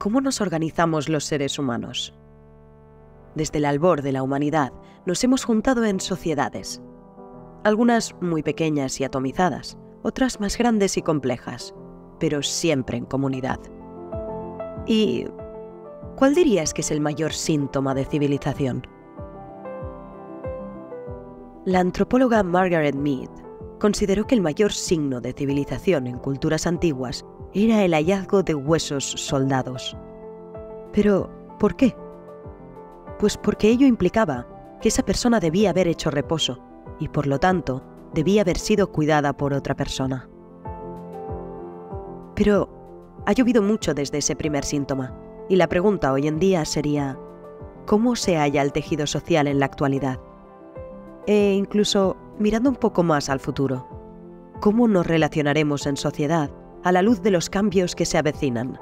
cómo nos organizamos los seres humanos. Desde el albor de la humanidad nos hemos juntado en sociedades, algunas muy pequeñas y atomizadas, otras más grandes y complejas, pero siempre en comunidad. ¿Y cuál dirías que es el mayor síntoma de civilización? La antropóloga Margaret Mead consideró que el mayor signo de civilización en culturas antiguas era el hallazgo de huesos soldados. Pero, ¿por qué? Pues porque ello implicaba que esa persona debía haber hecho reposo y, por lo tanto, debía haber sido cuidada por otra persona. Pero ha llovido mucho desde ese primer síntoma, y la pregunta hoy en día sería: ¿cómo se halla el tejido social en la actualidad? E incluso, mirando un poco más al futuro, ¿cómo nos relacionaremos en sociedad a la luz de los cambios que se avecinan?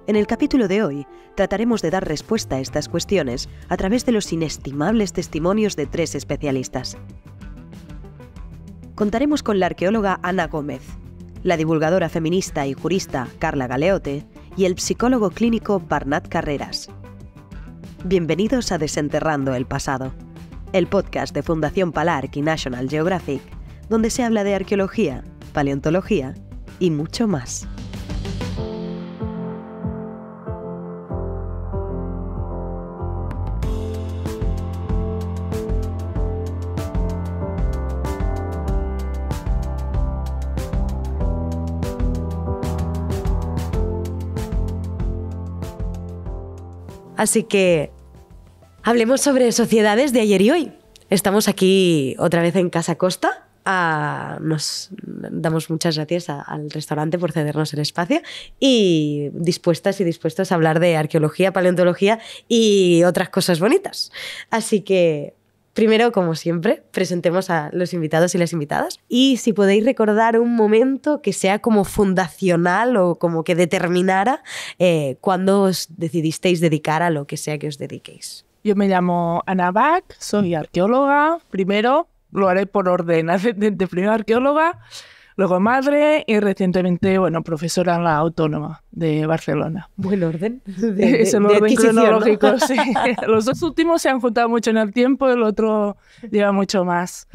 En el capítulo de hoy trataremos de dar respuesta a estas cuestiones a través de los inestimables testimonios de 3 especialistas. Contaremos con la arqueóloga Ana Gómez, la divulgadora feminista y jurista Carla Galeote y el psicólogo clínico Bernat Carreras. Bienvenidos a Desenterrando el Pasado, el podcast de Fundación Palarc y National Geographic, donde se habla de arqueología, paleontología y mucho más. Así que hablemos sobre sociedades de ayer y hoy. Estamos aquí otra vez en Casa Costa. Nos damos muchas gracias al restaurante por cedernos el espacio y dispuestas y dispuestos a hablar de arqueología, paleontología y otras cosas bonitas. Así que, primero, como siempre, presentemos a los invitados y las invitadas. Y si podéis recordar un momento que sea como fundacional o como que determinara cuando os decidisteis dedicar a lo que sea que os dediquéis. Yo me llamo Ana Bach, soy arqueóloga. Primero, lo haré por orden ascendente. Primero arqueóloga, luego madre y recientemente, profesora en la Autónoma de Barcelona. Buen orden. Es el orden cronológico, ¿no? Sí. Los 2 últimos se han juntado mucho en el tiempo, el otro lleva mucho más.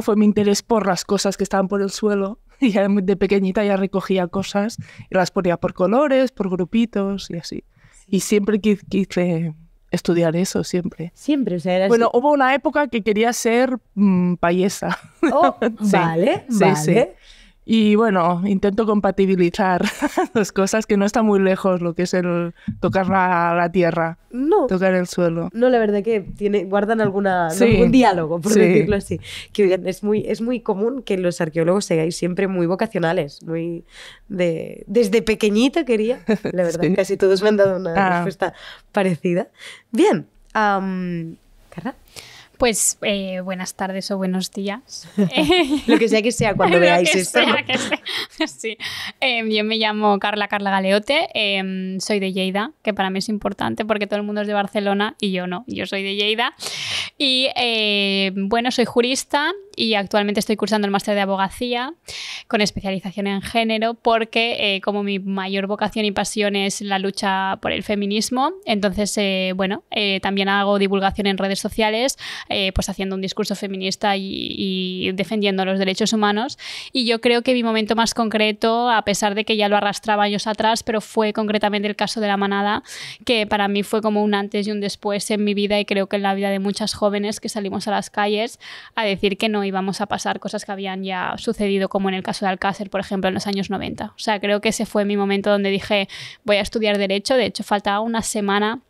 Fue mi interés por las cosas que estaban por el suelo. Y de pequeñita ya recogía cosas y las ponía por colores, por grupitos y así. Y siempre quise estudiar eso, siempre. Siempre, o sea, era Bueno, hubo una época que quería ser payesa. Oh, sí. Vale. Sí. Y intento compatibilizar las cosas, que no está muy lejos lo que es el tocar la tierra, tocar el suelo. No, la verdad que guardan algún diálogo, por decirlo así. Que es muy común que los arqueólogos seáis siempre muy vocacionales, desde pequeñita quería, la verdad, sí. Casi todos me han dado una respuesta parecida. Bien, Carla. Pues buenas tardes o buenos días. Lo que sea cuando veáis esto. Sí. Yo me llamo Carla Galeote, soy de Lleida, que para mí es importante porque todo el mundo es de Barcelona y yo no, yo soy de Lleida. Y soy jurista y actualmente estoy cursando el máster de abogacía con especialización en género porque como mi mayor vocación y pasión es la lucha por el feminismo, entonces también hago divulgación en redes sociales, pues haciendo un discurso feminista y defendiendo los derechos humanos. Y yo creo que mi momento más concreto, a pesar de que ya lo arrastraba años atrás, pero fue concretamente el caso de la manada, que para mí fue como un antes y un después en mi vida y creo que en la vida de muchas jóvenes que salimos a las calles a decir que no íbamos a pasar cosas que habían ya sucedido, como en el caso de Alcácer, por ejemplo, en los años 90. O sea, creo que ese fue mi momento donde dije, voy a estudiar Derecho. De hecho, faltaba una semana,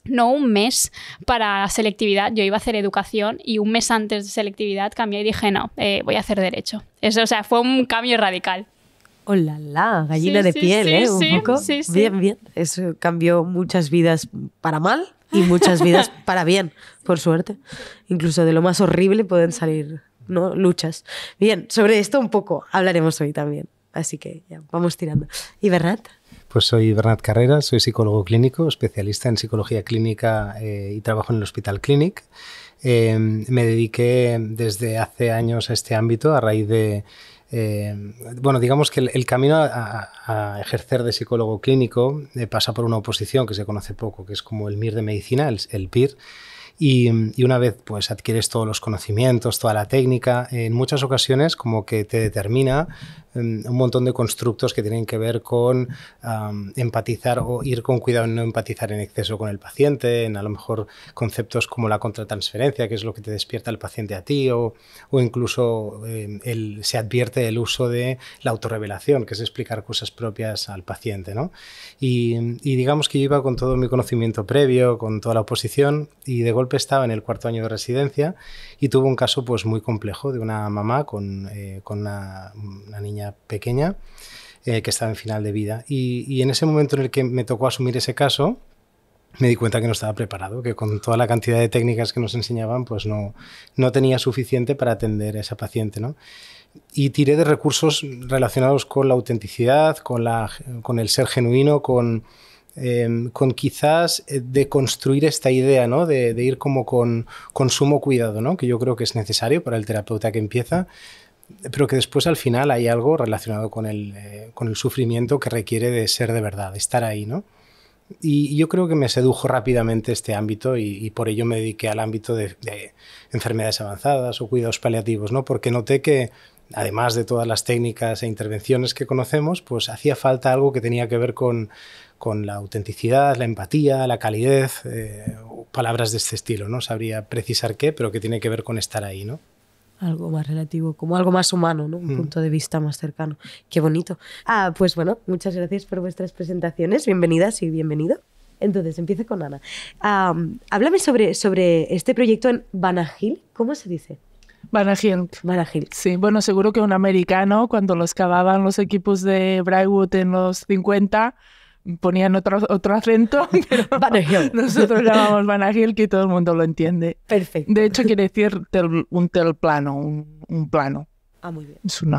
no un mes, para selectividad. Yo iba a hacer educación y un mes antes de selectividad cambié y dije, no, voy a hacer Derecho. Eso, o sea, fue un cambio radical. ¡Hola, la gallina de piel, un poco. Sí. Bien. Eso cambió muchas vidas para mal y muchas vidas para bien, por suerte. Incluso de lo más horrible pueden salir, ¿no?, luchas. Bien, sobre esto un poco hablaremos hoy también. Así que ya, vamos tirando. ¿Y Bernat? Pues soy Bernat Carreras, soy psicólogo clínico, especialista en psicología clínica y trabajo en el Hospital Clínic. Me dediqué desde hace años a este ámbito a raíz de Bueno, digamos que el camino a ejercer de psicólogo clínico pasa por una oposición que se conoce poco, que es como el MIR de medicina, el PIR. Y una vez pues adquieres todos los conocimientos, toda la técnica, en muchas ocasiones como que te determina un montón de constructos que tienen que ver con empatizar o ir con cuidado en no empatizar en exceso con el paciente, en a lo mejor conceptos como la contratransferencia, que es lo que te despierta el paciente a ti, o incluso se advierte el uso de la autorrevelación, que es explicar cosas propias al paciente, ¿no? Y digamos que yo iba con todo mi conocimiento previo, con toda la oposición, y de golpe estaba en el 4º año de residencia y tuve un caso pues muy complejo de una mamá con una niña pequeña que estaba en final de vida. Y en ese momento en el que me tocó asumir ese caso, me di cuenta que no estaba preparado, que con toda la cantidad de técnicas que nos enseñaban, pues no tenía suficiente para atender a esa paciente, ¿no? Y tiré de recursos relacionados con la autenticidad, con el ser genuino, con quizás de construir esta idea, ¿no? de ir como con sumo cuidado, ¿no? Que yo creo que es necesario para el terapeuta que empieza, pero que después al final hay algo relacionado con el sufrimiento que requiere de ser de verdad, de estar ahí, ¿no? Y yo creo que me sedujo rápidamente este ámbito y por ello me dediqué al ámbito de enfermedades avanzadas o cuidados paliativos, ¿no? Porque noté que además de todas las técnicas e intervenciones que conocemos, pues hacía falta algo que tenía que ver con la autenticidad, la empatía, la calidez, palabras de este estilo, no sabría precisar qué, pero que tiene que ver con estar ahí, ¿no? Algo más relativo, como algo más humano, ¿no? Un punto de vista más cercano. Qué bonito. Pues bueno, muchas gracias por vuestras presentaciones. Bienvenidas y bienvenido. Entonces, empiezo con Ana. Háblame sobre este proyecto en Banagil. ¿Cómo se dice? Banagil. Banagil. Sí, bueno, seguro que un americano, cuando los cavaban los equipos de Braidwood en los 50, ponían otro acento, pero nosotros llamamos Banagil, que todo el mundo lo entiende. Perfecto. De hecho, quiere decir un telplano, un plano. Muy bien. Es un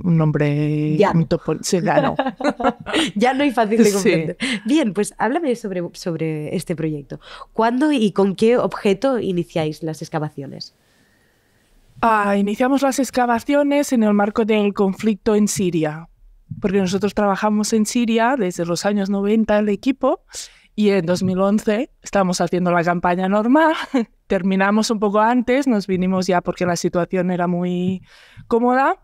nombre... Llano. Sí, llano. Llano y fácil de comprender. Sí. Bien, pues háblame sobre este proyecto. ¿Cuándo y con qué objeto iniciáis las excavaciones? Iniciamos las excavaciones en el marco del conflicto en Siria, porque nosotros trabajamos en Siria desde los años 90 el equipo y en 2011 estábamos haciendo la campaña normal, terminamos un poco antes, nos vinimos ya porque la situación era muy cómoda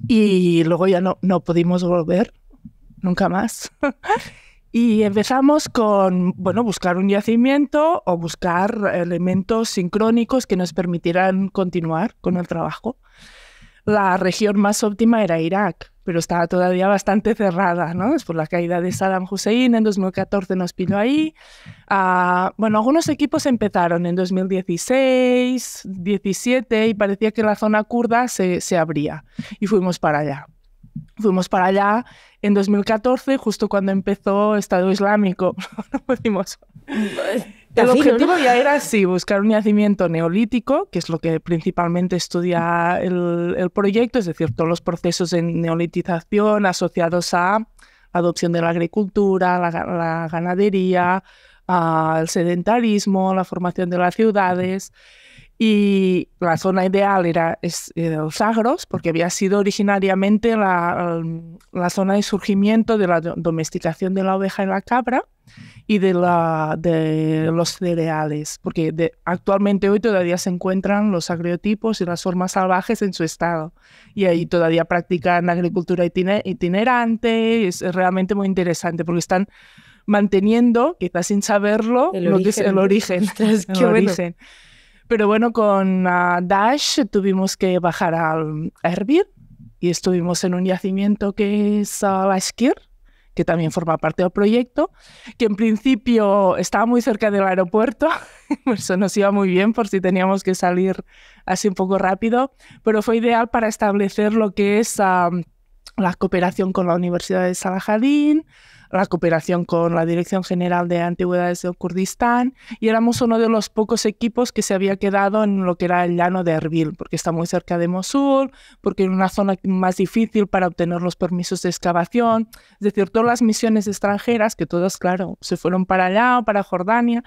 y luego ya no pudimos volver nunca más. Y empezamos con buscar un yacimiento o buscar elementos sincrónicos que nos permitieran continuar con el trabajo. La región más óptima era Irak, pero estaba todavía bastante cerrada, ¿no? Después la caída de Saddam Hussein en 2014 nos pilló ahí. Algunos equipos empezaron en 2016, 2017 y parecía que la zona kurda se abría y fuimos para allá. Fuimos para allá en 2014, justo cuando empezó Estado Islámico. El objetivo ya era, sí, buscar un yacimiento neolítico, que es lo que principalmente estudia el proyecto, es decir, todos los procesos de neolitización asociados a adopción de la agricultura, la ganadería, el sedentarismo, la formación de las ciudades. Y la zona ideal era los Zagros, porque había sido originariamente la zona de surgimiento de la domesticación de la oveja y la cabra y de los cereales, porque actualmente hoy todavía se encuentran los agrotipos y las formas salvajes en su estado. Y ahí todavía practican agricultura itinerante, es realmente muy interesante porque están manteniendo, quizás sin saberlo, lo que es el origen. Ostras, qué bueno. Pero bueno, con Dash tuvimos que bajar al Erbil y estuvimos en un yacimiento que es la Eskir, que también forma parte del proyecto, que en principio estaba muy cerca del aeropuerto, eso nos iba muy bien por si teníamos que salir así un poco rápido, pero fue ideal para establecer lo que es la cooperación con la Universidad de Salahadin, la cooperación con la Dirección General de Antigüedades del Kurdistán, y éramos uno de los pocos equipos que se había quedado en lo que era el llano de Erbil, porque está muy cerca de Mosul, porque era una zona más difícil para obtener los permisos de excavación. Es decir, todas las misiones extranjeras, que todas, claro, se fueron para allá, para Jordania,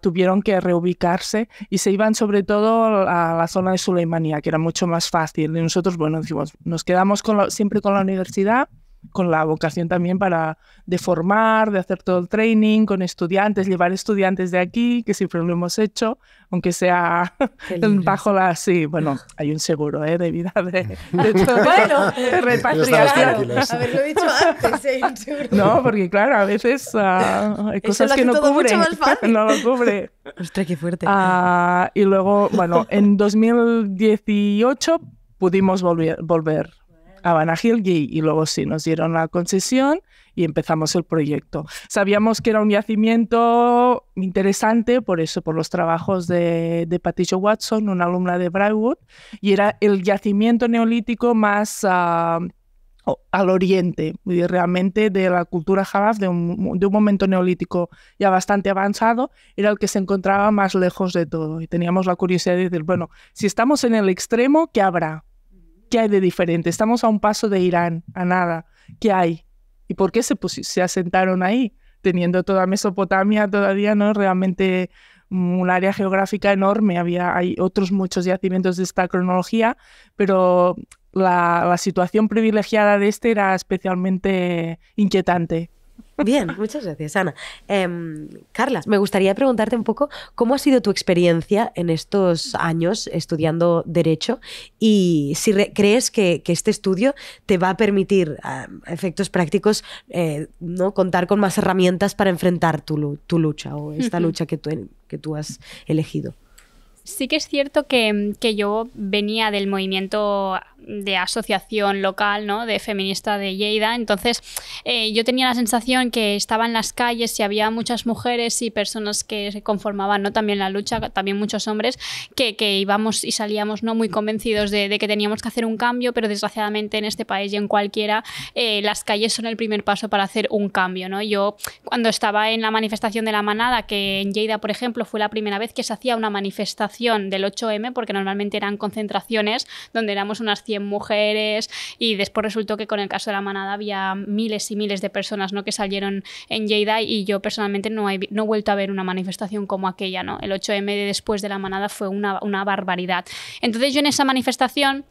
tuvieron que reubicarse y se iban sobre todo a la zona de Suleimanía, que era mucho más fácil. Y nosotros, bueno, decimos, nos quedamos siempre con la universidad, con la vocación también de formar, de hacer todo el training con estudiantes, llevar estudiantes de aquí, que siempre lo hemos hecho, aunque sea bajo la... Sí, bueno, hay un seguro de vida de todo, bueno, de repatriación. Haberlo dicho antes, hay un seguro. No, porque claro, a veces hay cosas que no cubre. No lo cubre. Ostras, qué fuerte. Y luego, bueno, en 2018 pudimos volver a Banahil y luego sí, nos dieron la concesión y empezamos el proyecto. Sabíamos que era un yacimiento interesante, por eso, por los trabajos de Patricia Watson, una alumna de Briarwood, y era el yacimiento neolítico más al oriente, y realmente de la cultura jalaf, de un momento neolítico ya bastante avanzado, era el que se encontraba más lejos de todo. Y teníamos la curiosidad de decir, bueno, si estamos en el extremo, ¿qué habrá? ¿Qué hay de diferente? Estamos a un paso de Irán, a nada. ¿Qué hay? ¿Y por qué se asentaron ahí? Teniendo toda Mesopotamia todavía, ¿no? Realmente un área geográfica enorme. Hay otros muchos yacimientos de esta cronología, pero la situación privilegiada de este era especialmente inquietante. Bien, muchas gracias, Ana. Carla, me gustaría preguntarte un poco cómo ha sido tu experiencia en estos años estudiando Derecho y si crees que este estudio te va a permitir, a efectos prácticos, ¿no? contar con más herramientas para enfrentar tu lucha o esta lucha que tú has elegido. Sí que es cierto que yo venía del movimiento de asociación local, ¿no? de feminista de Lleida, entonces yo tenía la sensación que estaba en las calles y había muchas mujeres y personas que se conformaban, ¿no? también la lucha, también muchos hombres, que íbamos y salíamos, ¿no? muy convencidos de que teníamos que hacer un cambio, pero desgraciadamente en este país y en cualquiera las calles son el primer paso para hacer un cambio, ¿no? Yo cuando estaba en la manifestación de la manada, que en Lleida, por ejemplo, fue la primera vez que se hacía una manifestación del 8M, porque normalmente eran concentraciones donde éramos unas 100 mujeres y después resultó que con el caso de la manada había miles y miles de personas, ¿no? que salieron en Lleida, y yo personalmente no he vuelto a ver una manifestación como aquella, ¿no? El 8M después de la manada fue una barbaridad. Entonces yo en esa manifestación,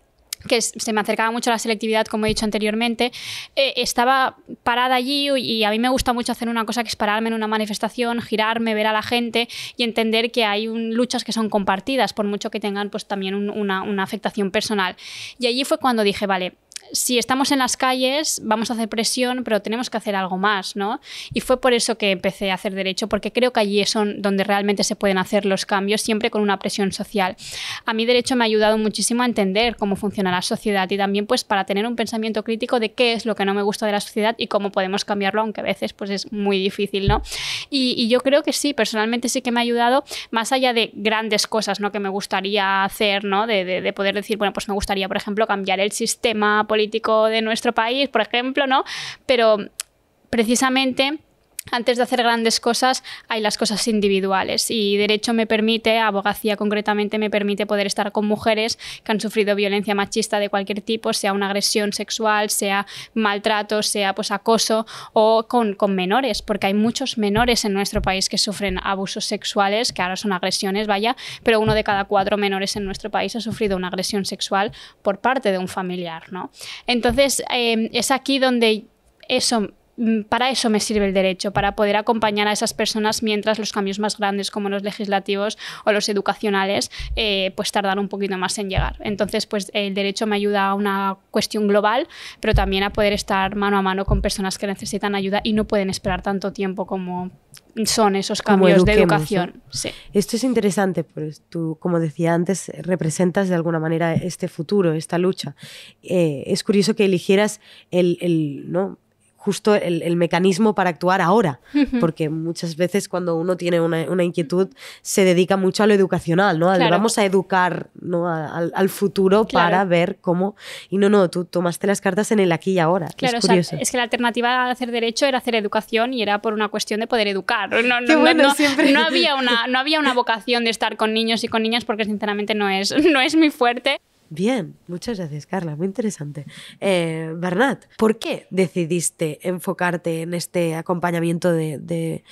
que se me acercaba mucho a la selectividad, como he dicho anteriormente, estaba parada allí y a mí me gusta mucho hacer una cosa que es pararme en una manifestación, girarme, ver a la gente y entender que hay luchas que son compartidas, por mucho que tengan pues también una afectación personal. Y allí fue cuando dije, vale, si estamos en las calles vamos a hacer presión, pero tenemos que hacer algo más, ¿no? Y fue por eso que empecé a hacer Derecho, porque creo que allí es donde realmente se pueden hacer los cambios, siempre con una presión social. A mí Derecho me ha ayudado muchísimo a entender cómo funciona la sociedad y también pues para tener un pensamiento crítico de qué es lo que no me gusta de la sociedad y cómo podemos cambiarlo, aunque a veces pues es muy difícil, ¿no? Y yo creo que sí, personalmente sí que me ha ayudado, más allá de grandes cosas, ¿no? que me gustaría hacer, ¿no? de poder decir, bueno, pues me gustaría, por ejemplo, cambiar el sistema político de nuestro país, por ejemplo, ¿no? Pero precisamente antes de hacer grandes cosas hay las cosas individuales y Derecho me permite, abogacía concretamente, me permite poder estar con mujeres que han sufrido violencia machista de cualquier tipo, sea una agresión sexual, sea maltrato, sea pues acoso, o con menores, porque hay muchos menores en nuestro país que sufren abusos sexuales, que ahora son agresiones, vaya, pero 1 de cada 4 menores en nuestro país ha sufrido una agresión sexual por parte de un familiar, ¿no? Entonces es aquí donde para eso me sirve el Derecho, para poder acompañar a esas personas mientras los cambios más grandes como los legislativos o los educacionales pues tardan un poquito más en llegar. Entonces pues el Derecho me ayuda a una cuestión global, pero también a poder estar mano a mano con personas que necesitan ayuda y no pueden esperar tanto tiempo como son esos cambios de educación. ¿No? Sí. Esto es interesante, pues tú, como decía antes, representas de alguna manera este futuro, esta lucha. Es curioso que eligieras ¿no? justo el mecanismo para actuar ahora, porque muchas veces cuando uno tiene una inquietud se dedica mucho a lo educacional, ¿no? Claro. Vamos a educar, ¿no? al futuro, claro, para ver cómo... Y no, tú tomaste las cartas en el aquí y ahora. Claro, es curioso. O sea, es que la alternativa a hacer derecho era hacer educación y era por una cuestión de poder educar. Qué bueno, siempre. No había una vocación de estar con niños y con niñas porque sinceramente no es mi fuerte. Bien, muchas gracias, Carla, muy interesante. Bernat, ¿por qué decidiste enfocarte en este acompañamiento de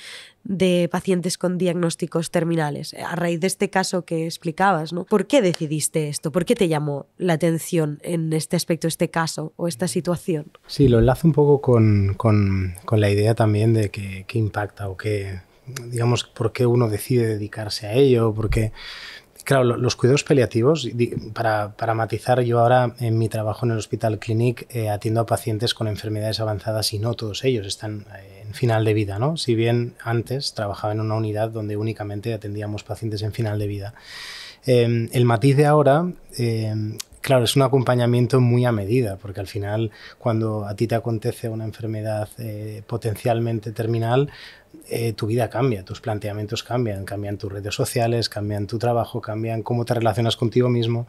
pacientes con diagnósticos terminales? A raíz de este caso que explicabas, ¿no? ¿Por qué decidiste esto? ¿Por qué te llamó la atención en este aspecto, este caso o esta situación? Sí, lo enlazo un poco con la idea también de que impacta o que, digamos, por qué uno decide dedicarse a ello, porque... Claro, los cuidados paliativos, para matizar, yo ahora en mi trabajo en el Hospital Clínic atiendo a pacientes con enfermedades avanzadas y no todos ellos están en final de vida, ¿no? Si bien antes trabajaba en una unidad donde únicamente atendíamos pacientes en final de vida. El matiz de ahora, claro, es un acompañamiento muy a medida, porque al final cuando a ti te acontece una enfermedad potencialmente terminal, tu vida cambia, tus planteamientos cambian tus redes sociales, cambian tu trabajo, cambian cómo te relacionas contigo mismo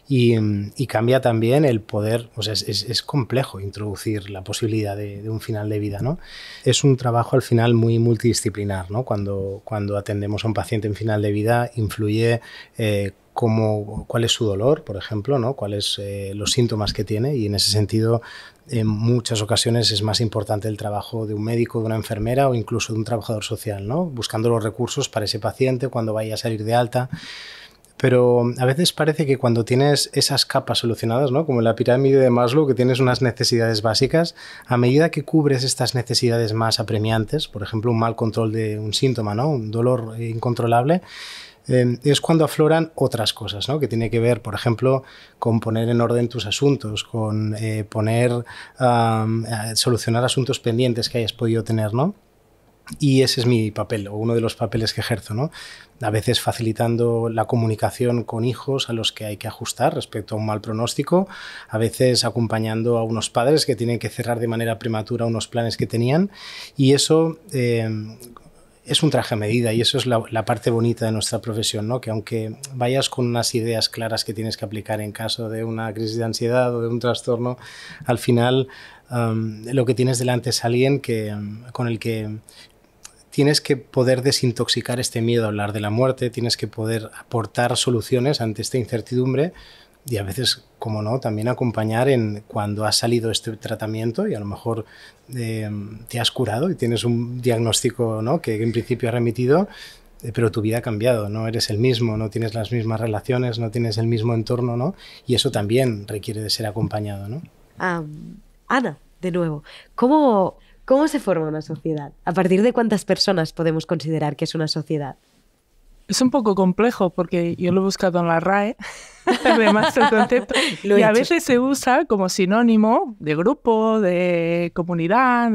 y cambia también el poder, o sea, es complejo introducir la posibilidad de un final de vida, ¿no? Es un trabajo al final muy multidisciplinar, ¿no? Cuando atendemos a un paciente en final de vida influye cuál es su dolor, por ejemplo, ¿no? Cuáles los síntomas que tiene y en ese sentido en muchas ocasiones es más importante el trabajo de un médico, de una enfermera o incluso de un trabajador social, ¿no? Buscando los recursos para ese paciente cuando vaya a salir de alta. Pero a veces parece que cuando tienes esas capas solucionadas, ¿no? Como en la pirámide de Maslow, que tienes unas necesidades básicas, a medida que cubres estas necesidades más apremiantes, por ejemplo, un mal control de un síntoma, ¿no? Un dolor incontrolable, es cuando afloran otras cosas, ¿no? Que tiene que ver, por ejemplo, con poner en orden tus asuntos, con solucionar asuntos pendientes que hayas podido tener, ¿no? Y ese es mi papel, o uno de los papeles que ejerzo, ¿no? A veces facilitando la comunicación con hijos a los que hay que ajustar respecto a un mal pronóstico, a veces acompañando a unos padres que tienen que cerrar de manera prematura unos planes que tenían, y eso... es un traje a medida y eso es la parte bonita de nuestra profesión, ¿no? Que aunque vayas con unas ideas claras que tienes que aplicar en caso de una crisis de ansiedad o de un trastorno, al final lo que tienes delante es alguien con el que tienes que poder desintoxicar este miedo a hablar de la muerte, tienes que poder aportar soluciones ante esta incertidumbre y a veces, como no, también acompañar en cuando has salido este tratamiento y a lo mejor te has curado y tienes un diagnóstico, ¿no? Que en principio ha remitido, pero tu vida ha cambiado, no eres el mismo, no tienes las mismas relaciones, no tienes el mismo entorno, ¿no? Y eso también requiere de ser acompañado, ¿no? Ana, de nuevo, ¿cómo se forma una sociedad? ¿A partir de cuántas personas podemos considerar que es una sociedad? Es un poco complejo porque yo lo he buscado en la RAE, además el concepto, y a veces se usa como sinónimo de grupo, de comunidad,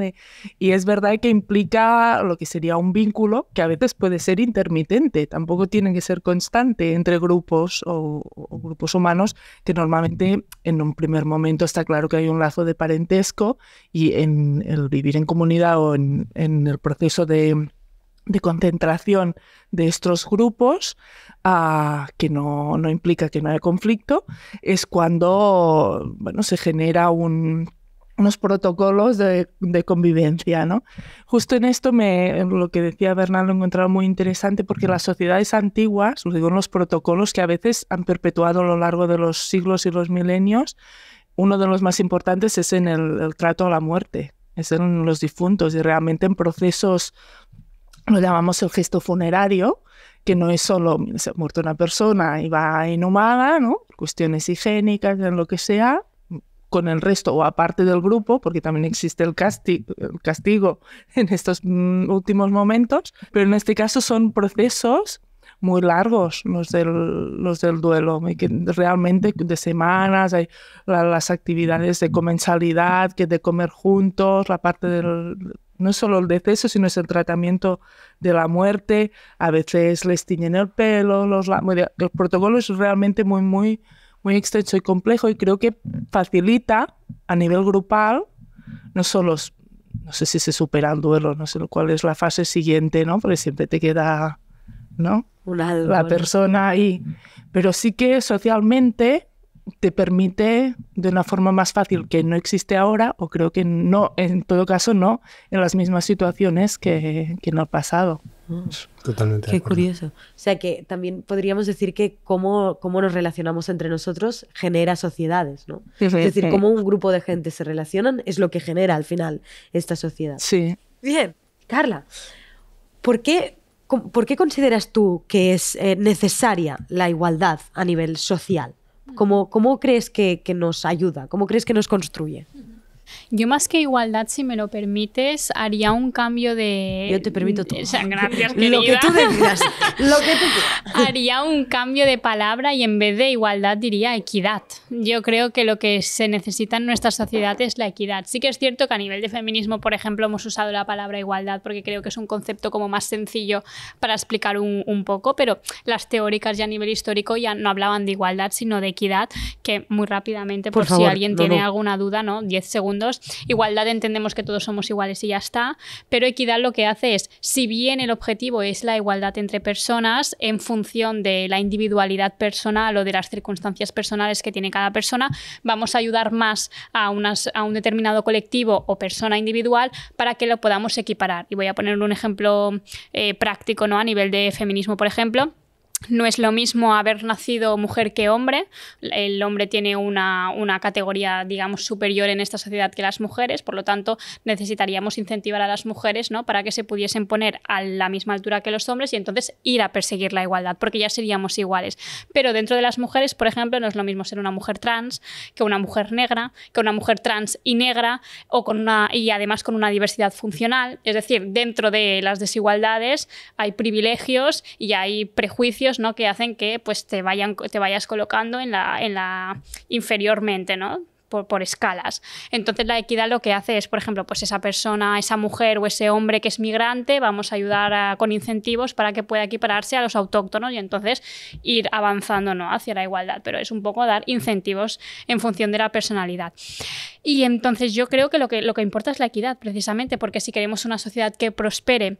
y es verdad que implica lo que sería un vínculo que a veces puede ser intermitente, tampoco tiene que ser constante entre grupos o grupos humanos, que normalmente en un primer momento está claro que hay un lazo de parentesco y en el vivir en comunidad o en el proceso de concentración de estos grupos, que no implica que no haya conflicto, es cuando se genera unos protocolos de convivencia, ¿no? Justo en esto, lo que decía Bernal lo he encontrado muy interesante porque las sociedades antiguas, lo digo en los protocolos que a veces han perpetuado a lo largo de los siglos y los milenios, uno de los más importantes es en el trato a la muerte, es en los difuntos y realmente en procesos. Lo llamamos el gesto funerario, que no es solo se ha muerto una persona y va inhumada, ¿no? Cuestiones higiénicas, en lo que sea, con el resto o aparte del grupo, porque también existe el castigo en estos últimos momentos, pero en este caso son procesos muy largos los del duelo, que realmente de semanas hay las actividades de comensalidad, que de comer juntos, la parte no es solo el deceso, sino es el tratamiento de la muerte, a veces les tiñen el pelo, el protocolo es realmente muy, muy, muy extenso y complejo y creo que facilita a nivel grupal no solo no sé si se supera el duelo, no sé cuál es la fase siguiente, ¿no? Porque siempre te queda, ¿no? La persona ahí. Pero sí que socialmente te permite de una forma más fácil, que no existe ahora, o creo que no, en todo caso no, en las mismas situaciones que en el pasado. Totalmente. Qué curioso. O sea que también podríamos decir que cómo nos relacionamos entre nosotros genera sociedades, ¿no? Es decir, cómo un grupo de gente se relacionan es lo que genera al final esta sociedad. Sí. Bien, Carla, ¿por qué consideras tú que es necesaria la igualdad a nivel social? ¿Cómo crees que nos ayuda? ¿Cómo crees que nos construye? Yo más que igualdad, si me lo permites, haría un cambio de... Yo te permito todo. O sea, gracias, querida. Lo que tú decidas. Lo que tú quieras. Haría un cambio de palabra y en vez de igualdad diría equidad. Yo creo que lo que se necesita en nuestra sociedad es la equidad. Sí que es cierto que a nivel de feminismo, por ejemplo, hemos usado la palabra igualdad porque creo que es un concepto como más sencillo para explicar un poco, pero las teóricas ya a nivel histórico ya no hablaban de igualdad, sino de equidad, que muy rápidamente, por favor, si alguien tiene alguna duda, ¿no? 10 segundos. Igualdad entendemos que todos somos iguales y ya está, pero equidad lo que hace es, si bien el objetivo es la igualdad entre personas, en función de la individualidad personal o de las circunstancias personales que tiene cada persona, vamos a ayudar más a un determinado colectivo o persona individual para que lo podamos equiparar. Y voy a poner un ejemplo práctico, ¿no? A nivel de feminismo, por ejemplo. No es lo mismo haber nacido mujer que hombre. El hombre tiene una categoría, digamos, superior en esta sociedad que las mujeres, por lo tanto necesitaríamos incentivar a las mujeres, ¿no? Para que se pudiesen poner a la misma altura que los hombres y entonces ir a perseguir la igualdad, porque ya seríamos iguales. Pero dentro de las mujeres, por ejemplo, no es lo mismo ser una mujer trans que una mujer negra, que una mujer trans y negra, y además con una diversidad funcional. Es decir, dentro de las desigualdades hay privilegios y hay prejuicios, ¿no? Que hacen que pues, te vayas colocando en la inferiormente, ¿no? Por escalas. Entonces la equidad lo que hace es, por ejemplo, pues esa persona, esa mujer o ese hombre que es migrante, vamos a ayudar con incentivos para que pueda equipararse a los autóctonos y entonces ir avanzando, ¿no? Hacia la igualdad, pero es un poco dar incentivos en función de la personalidad. Y entonces yo creo que lo que importa es la equidad, precisamente, porque si queremos una sociedad que prospere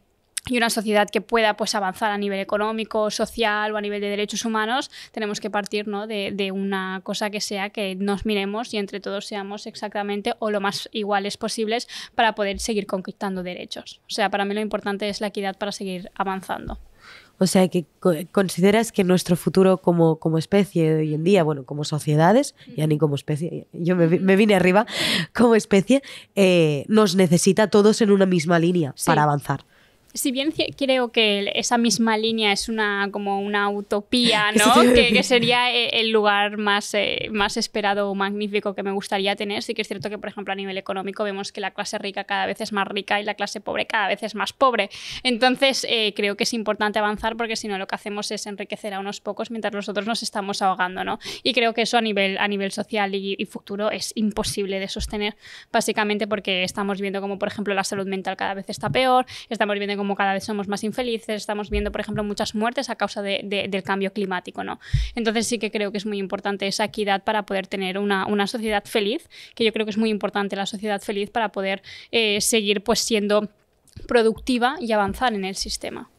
y una sociedad que pueda pues, avanzar a nivel económico, social o a nivel de derechos humanos, tenemos que partir, ¿no? de una cosa que sea que nos miremos y entre todos seamos exactamente o lo más iguales posibles para poder seguir conquistando derechos. O sea, para mí lo importante es la equidad para seguir avanzando. O sea, que consideras que nuestro futuro como especie de hoy en día, bueno, como sociedades, ya ni como especie, yo me vine arriba, como especie, nos necesita a todos en una misma línea para avanzar. Si bien creo que esa misma línea es como una utopía, ¿no? que sería el lugar más esperado o magnífico que me gustaría tener, sí que es cierto que, por ejemplo, a nivel económico vemos que la clase rica cada vez es más rica y la clase pobre cada vez es más pobre. Entonces, creo que es importante avanzar porque si no lo que hacemos es enriquecer a unos pocos mientras nosotros nos estamos ahogando, ¿no? Y creo que eso a nivel social y futuro es imposible de sostener, básicamente porque estamos viendo como, por ejemplo, la salud mental cada vez está peor, estamos viendo como cada vez somos más infelices, estamos viendo, por ejemplo, muchas muertes a causa del cambio climático, ¿no? Entonces sí que creo que es muy importante esa equidad para poder tener una sociedad feliz, que yo creo que es muy importante la sociedad feliz para poder seguir pues siendo productiva y avanzar en el sistema.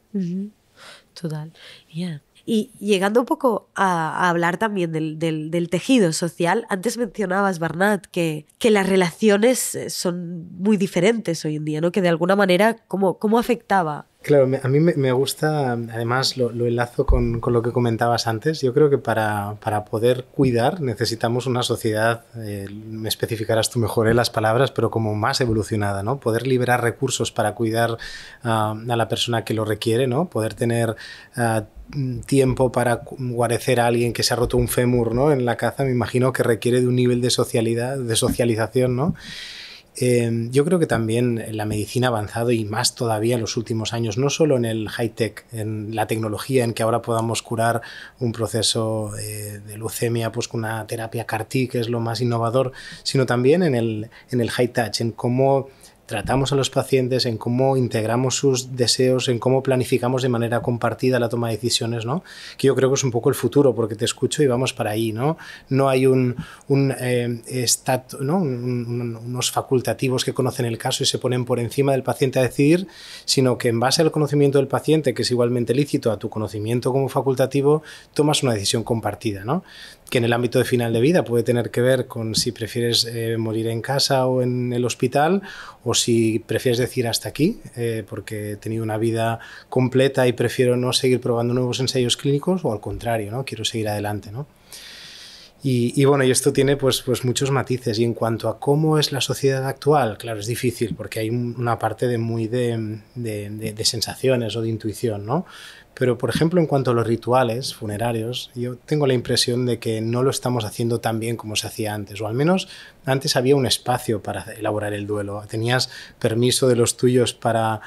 Total. Yeah. Y llegando un poco a hablar también del tejido social, antes mencionabas, Bernat, que las relaciones son muy diferentes hoy en día, ¿no? Que de alguna manera, ¿cómo afectaba? Claro, a mí me gusta, además lo enlazo con lo que comentabas antes. Yo creo que para poder cuidar necesitamos una sociedad, me especificarás tú mejor las palabras, pero como más evolucionada, ¿no? Poder liberar recursos para cuidar a la persona que lo requiere, ¿no? Poder tener tiempo para guarecer a alguien que se ha roto un fémur, ¿no? En la caza, me imagino que requiere de un nivel de socialización, ¿no? Yo creo que también la medicina ha avanzado y más todavía en los últimos años, no solo en el high-tech, en la tecnología, en que ahora podamos curar un proceso de leucemia pues con una terapia CAR-T, que es lo más innovador, sino también en el high-touch, en cómo tratamos a los pacientes, en cómo integramos sus deseos, en cómo planificamos de manera compartida la toma de decisiones, ¿no? Que yo creo que es un poco el futuro, porque te escucho y vamos para ahí, ¿no? No hay unos facultativos que conocen el caso y se ponen por encima del paciente a decidir, sino que en base al conocimiento del paciente, que es igualmente lícito a tu conocimiento como facultativo, tomas una decisión compartida, ¿no? Que en el ámbito de final de vida puede tener que ver con si prefieres morir en casa o en el hospital, o si prefieres decir hasta aquí, porque he tenido una vida completa y prefiero no seguir probando nuevos ensayos clínicos, o al contrario, ¿no? Quiero seguir adelante, ¿no? Y bueno, y esto tiene pues muchos matices. Y en cuanto a cómo es la sociedad actual, claro, es difícil porque hay una parte de sensaciones o de intuición, ¿no? Pero, por ejemplo, en cuanto a los rituales funerarios, yo tengo la impresión de que no lo estamos haciendo tan bien como se hacía antes, o al menos antes había un espacio para elaborar el duelo. Tenías permiso de los tuyos para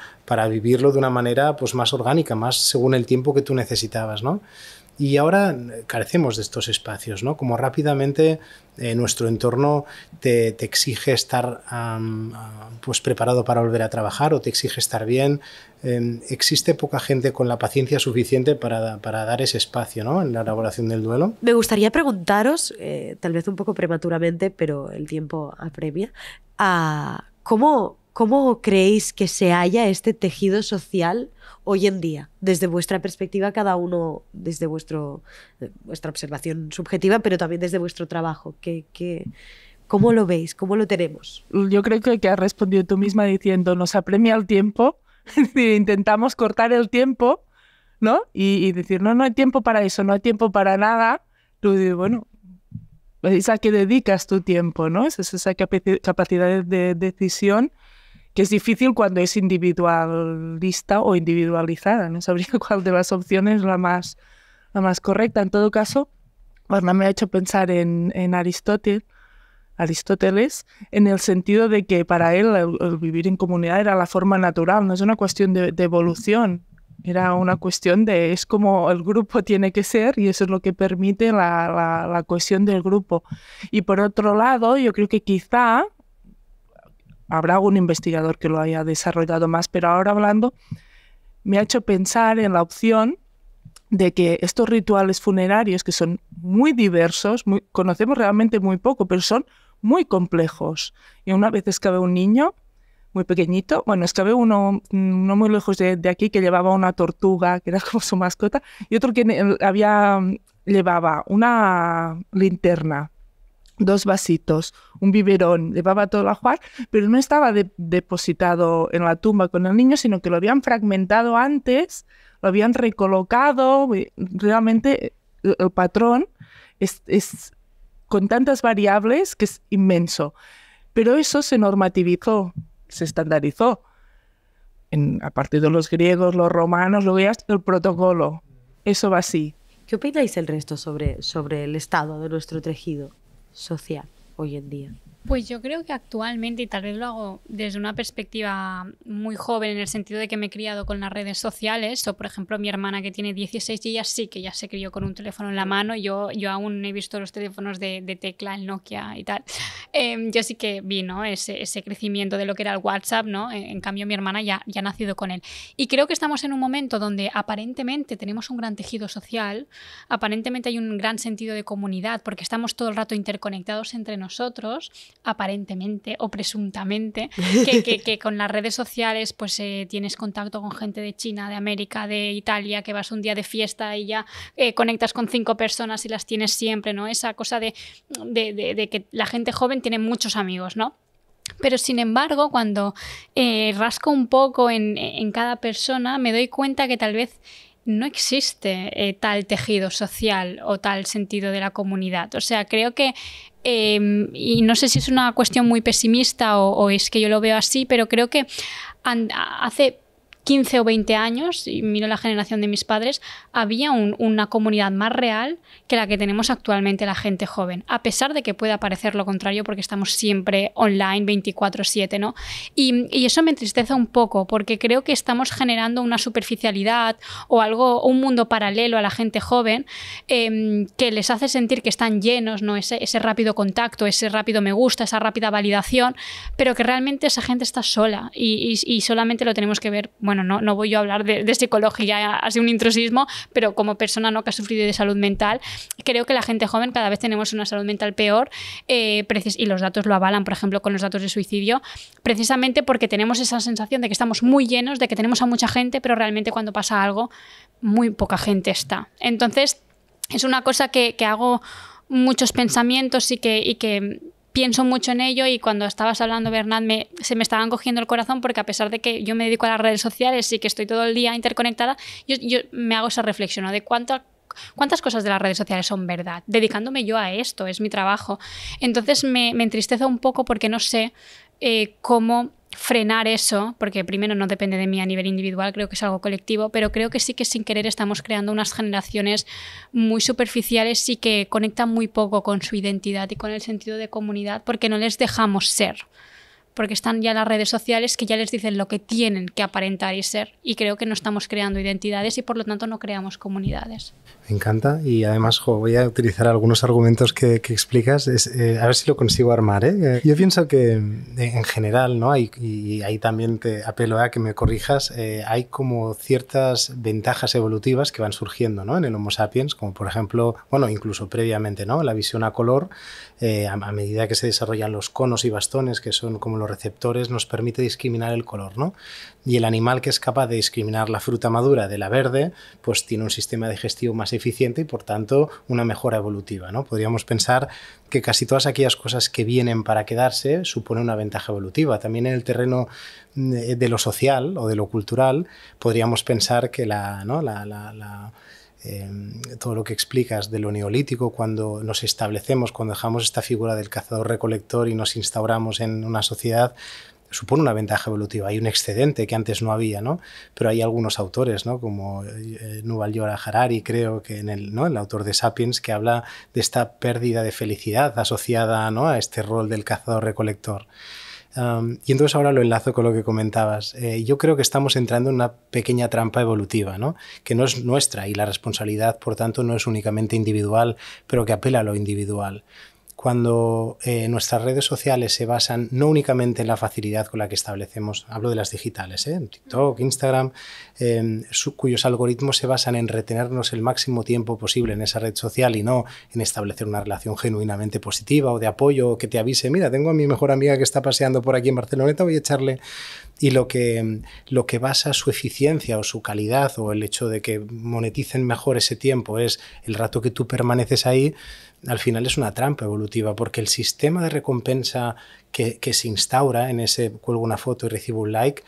vivirlo de una manera pues más orgánica, más según el tiempo que tú necesitabas, ¿no? Y ahora carecemos de estos espacios, ¿no? Como rápidamente nuestro entorno te exige estar pues preparado para volver a trabajar, o te exige estar bien. Existe poca gente con la paciencia suficiente para dar ese espacio, ¿no? En la elaboración del duelo. Me gustaría preguntaros, tal vez un poco prematuramente, pero el tiempo apremia, ¿cómo creéis que se halla este tejido social hoy en día? Desde vuestra perspectiva, cada uno, desde vuestra observación subjetiva, pero también desde vuestro trabajo. ¿Cómo lo veis? ¿Cómo lo tenemos? Yo creo que has respondido tú misma diciendo, nos apremia el tiempo, intentamos cortar el tiempo, ¿no? Y decir, no hay tiempo para eso, no hay tiempo para nada. Tú dices, bueno, es a qué dedicas tu tiempo, ¿no? Es esa capacidad de decisión que es difícil cuando es individualista o individualizada. No sabría cuál de las opciones es la más correcta. En todo caso, Barna me ha hecho pensar en Aristóteles, en el sentido de que para él el vivir en comunidad era la forma natural, no es una cuestión de evolución, era una cuestión de es como el grupo tiene que ser, y eso es lo que permite la cohesión del grupo. Y por otro lado, yo creo que quizá habrá algún investigador que lo haya desarrollado más, pero ahora hablando me ha hecho pensar en la opción de que estos rituales funerarios, que son muy diversos, conocemos realmente muy poco, pero son muy complejos. Y una vez escabe un niño muy pequeñito, bueno, escabe uno muy lejos de aquí que llevaba una tortuga, que era como su mascota, y otro que llevaba una linterna, 2 vasitos, un biberón, llevaba todo el ajuar, pero no estaba depositado en la tumba con el niño, sino que lo habían fragmentado antes, lo habían recolocado. Realmente el patrón es con tantas variables que es inmenso. Pero eso se normativizó, se estandarizó. A partir de los griegos, los romanos, luego ya el protocolo. Eso va así. ¿Qué opináis el resto sobre el estado de nuestro tejido social hoy en día? Pues yo creo que actualmente, y tal vez lo hago desde una perspectiva muy joven, en el sentido de que me he criado con las redes sociales, o por ejemplo mi hermana que tiene 16 y ella sí que ya se crió con un teléfono en la mano. Yo aún he visto los teléfonos de tecla, el Nokia y tal. Yo sí que vi, ¿no?, ese crecimiento de lo que era el WhatsApp, ¿no? En cambio mi hermana ya ha nacido con él. Y creo que estamos en un momento donde aparentemente tenemos un gran tejido social, aparentemente hay un gran sentido de comunidad, porque estamos todo el rato interconectados entre nosotros, aparentemente o presuntamente, que con las redes sociales pues tienes contacto con gente de China, de América, de Italia, que vas un día de fiesta y ya conectas con 5 personas y las tienes siempre, ¿no? Esa cosa de que la gente joven tiene muchos amigos, ¿no? Pero sin embargo, cuando rasco un poco en cada persona, me doy cuenta que tal vez no existe tal tejido social o tal sentido de la comunidad. O sea, creo que, y no sé si es una cuestión muy pesimista o es que yo lo veo así, pero creo que hace 15 o 20 años, y miro la generación de mis padres, había una comunidad más real que la que tenemos actualmente la gente joven, a pesar de que pueda parecer lo contrario porque estamos siempre online 24/7, ¿no? Y eso me entristece un poco porque creo que estamos generando una superficialidad o un mundo paralelo a la gente joven que les hace sentir que están llenos, ¿no? Ese rápido contacto, ese rápido me gusta, esa rápida validación, pero que realmente esa gente está sola y solamente lo tenemos que ver. Bueno, no voy yo a hablar de psicología, así un intrusismo, pero como persona, ¿no?, que ha sufrido de salud mental, creo que la gente joven cada vez tenemos una salud mental peor y los datos lo avalan, por ejemplo, con los datos de suicidio, precisamente porque tenemos esa sensación de que estamos muy llenos, de que tenemos a mucha gente, pero realmente cuando pasa algo, muy poca gente está. Entonces, es una cosa que hago muchos pensamientos y que pienso mucho en ello, y cuando estabas hablando, Bernat, se me estaban cogiendo el corazón porque a pesar de que yo me dedico a las redes sociales y que estoy todo el día interconectada, yo me hago esa reflexión, ¿no?, de cuántas cosas de las redes sociales son verdad, dedicándome yo a esto, es mi trabajo. Entonces me entristece un poco porque no sé cómo frenar eso, porque primero no depende de mí a nivel individual, creo que es algo colectivo, pero creo que sí que sin querer estamos creando unas generaciones muy superficiales y que conectan muy poco con su identidad y con el sentido de comunidad, porque no les dejamos ser, porque están ya las redes sociales que ya les dicen lo que tienen que aparentar y ser, y creo que no estamos creando identidades y por lo tanto no creamos comunidades. Me encanta, y además voy a utilizar algunos argumentos que explicas, a ver si lo consigo armar, ¿eh? Yo pienso que en general, ¿no?, y ahí también te apelo a que me corrijas, hay como ciertas ventajas evolutivas que van surgiendo, ¿no?, en el Homo sapiens, como por ejemplo, bueno, incluso previamente, ¿no?, la visión a color, a medida que se desarrollan los conos y bastones, que son como los receptores, nos permite discriminar el color, ¿no? Y el animal que es capaz de discriminar la fruta madura de la verde, pues tiene un sistema digestivo más eficiente y por tanto una mejora evolutiva, ¿no? Podríamos pensar que casi todas aquellas cosas que vienen para quedarse suponen una ventaja evolutiva. También en el terreno de lo social o de lo cultural podríamos pensar que todo lo que explicas de lo neolítico, cuando nos establecemos, cuando dejamos esta figura del cazador-recolector y nos instauramos en una sociedad, supone una ventaja evolutiva. Hay un excedente que antes no había, ¿no? Pero hay algunos autores, ¿no?, como Yuval Noah Harari, creo que el autor de Sapiens, que habla de esta pérdida de felicidad asociada, ¿no?, a este rol del cazador-recolector. Y entonces ahora lo enlazo con lo que comentabas. Yo creo que estamos entrando en una pequeña trampa evolutiva, ¿no?, que no es nuestra y la responsabilidad, por tanto, no es únicamente individual, pero que apela a lo individual. Cuando nuestras redes sociales se basan no únicamente en la facilidad con la que establecemos, hablo de las digitales, TikTok, Instagram, cuyos algoritmos se basan en retenernos el máximo tiempo posible en esa red social y no en establecer una relación genuinamente positiva o de apoyo, o que te avise, mira, tengo a mi mejor amiga que está paseando por aquí en Barceloneta, voy a echarle. Y lo que basa su eficiencia o su calidad o el hecho de que moneticen mejor ese tiempo es el rato que tú permaneces ahí, al final es una trampa evolutiva, porque el sistema de recompensa que se instaura en ese cuelgo una foto y recibo un like,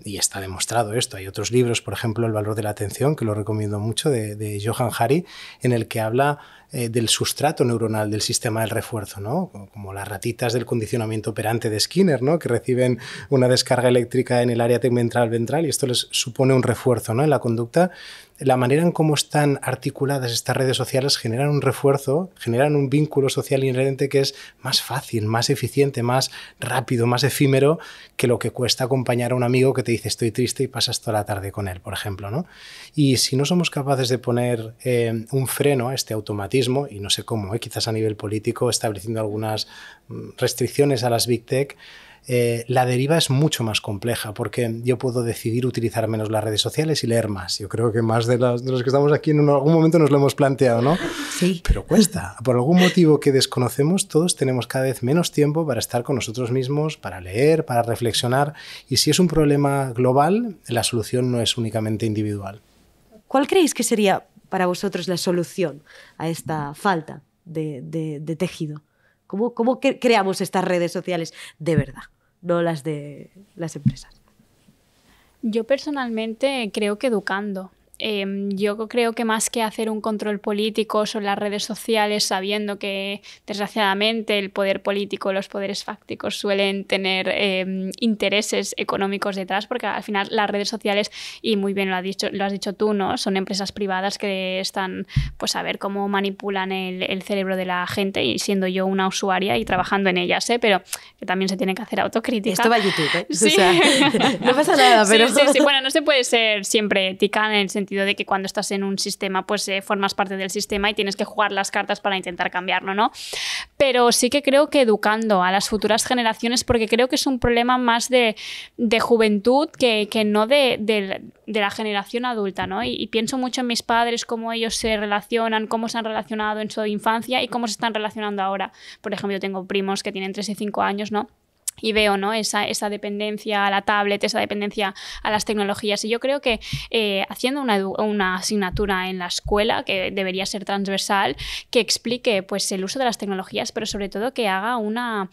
y está demostrado esto, hay otros libros, por ejemplo El valor de la atención, que lo recomiendo mucho, de Johann Hari, en el que habla del sustrato neuronal del sistema del refuerzo, ¿no?, como las ratitas del condicionamiento operante de Skinner, ¿no?, que reciben una descarga eléctrica en el área tegmentral ventral y esto les supone un refuerzo, ¿no?, en la conducta. La manera en cómo están articuladas estas redes sociales generan un refuerzo, generan un vínculo social inherente que es más fácil, más eficiente, más rápido, más efímero que lo que cuesta acompañar a un amigo que te dice estoy triste y pasas toda la tarde con él, por ejemplo, ¿no? Y si no somos capaces de poner un freno a este automatismo, y no sé cómo, quizás a nivel político, estableciendo algunas restricciones a las Big Tech, la deriva es mucho más compleja, porque yo puedo decidir utilizar menos las redes sociales y leer más. Yo creo que más de los que estamos aquí en algún momento nos lo hemos planteado, ¿no? Sí. Pero cuesta. Por algún motivo que desconocemos, todos tenemos cada vez menos tiempo para estar con nosotros mismos, para leer, para reflexionar. Y si es un problema global, la solución no es únicamente individual. ¿Cuál creéis que sería para vosotros la solución a esta falta de tejido? ¿Cómo creamos estas redes sociales de verdad, no las de las empresas? Yo personalmente creo que educando. yo creo que más que hacer un control político sobre las redes sociales, sabiendo que desgraciadamente el poder político, los poderes fácticos suelen tener intereses económicos detrás, porque al final las redes sociales, y muy bien lo has dicho tú, ¿no? Son empresas privadas que están pues a ver cómo manipulan el cerebro de la gente, y siendo yo una usuaria y trabajando en ellas, pero que también se tiene que hacer autocrítica. Esto va a YouTube, ¿eh? Sí. O sea, no pasa nada, pero... Sí. Bueno, no se puede ser siempre ética en el sentido de que cuando estás en un sistema, pues formas parte del sistema y tienes que jugar las cartas para intentar cambiarlo, ¿no? Pero sí que creo que educando a las futuras generaciones, porque creo que es un problema más de juventud que no de la generación adulta, ¿no? Y pienso mucho en mis padres, cómo ellos se relacionan, cómo se han relacionado en su infancia y cómo se están relacionando ahora. Por ejemplo, yo tengo primos que tienen 3 y 5 años, ¿no? Y veo, ¿no? esa dependencia a la tablet, esa dependencia a las tecnologías. Y yo creo que haciendo una asignatura en la escuela, que debería ser transversal, que explique pues, el uso de las tecnologías, pero sobre todo que haga una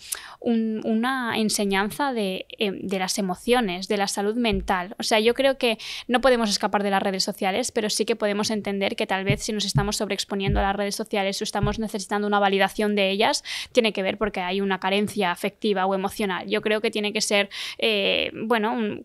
enseñanza de las emociones, de la salud mental. O sea, yo creo que no podemos escapar de las redes sociales, pero sí que podemos entender que tal vez si nos estamos sobreexponiendo a las redes sociales o estamos necesitando una validación de ellas, tiene que ver porque hay una carencia afectiva o emocional. Yo creo que tiene que ser,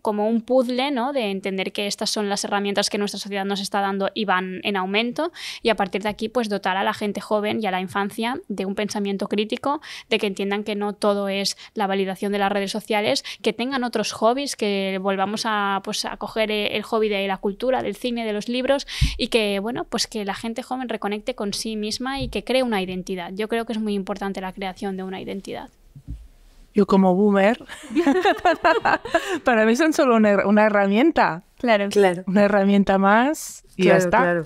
como un puzzle, ¿no? De entender que estas son las herramientas que nuestra sociedad nos está dando y van en aumento, y a partir de aquí, pues dotar a la gente joven y a la infancia de un pensamiento crítico, de que entiendan que no todo es la validación de las redes sociales, que tengan otros hobbies, que volvamos a coger el hobby de la cultura, del cine, de los libros, y que, pues que la gente joven reconecte con sí misma y que cree una identidad. Yo creo que es muy importante la creación de una identidad. Yo como boomer, para mí son solo una herramienta. Claro. Una herramienta más y ya está. Claro.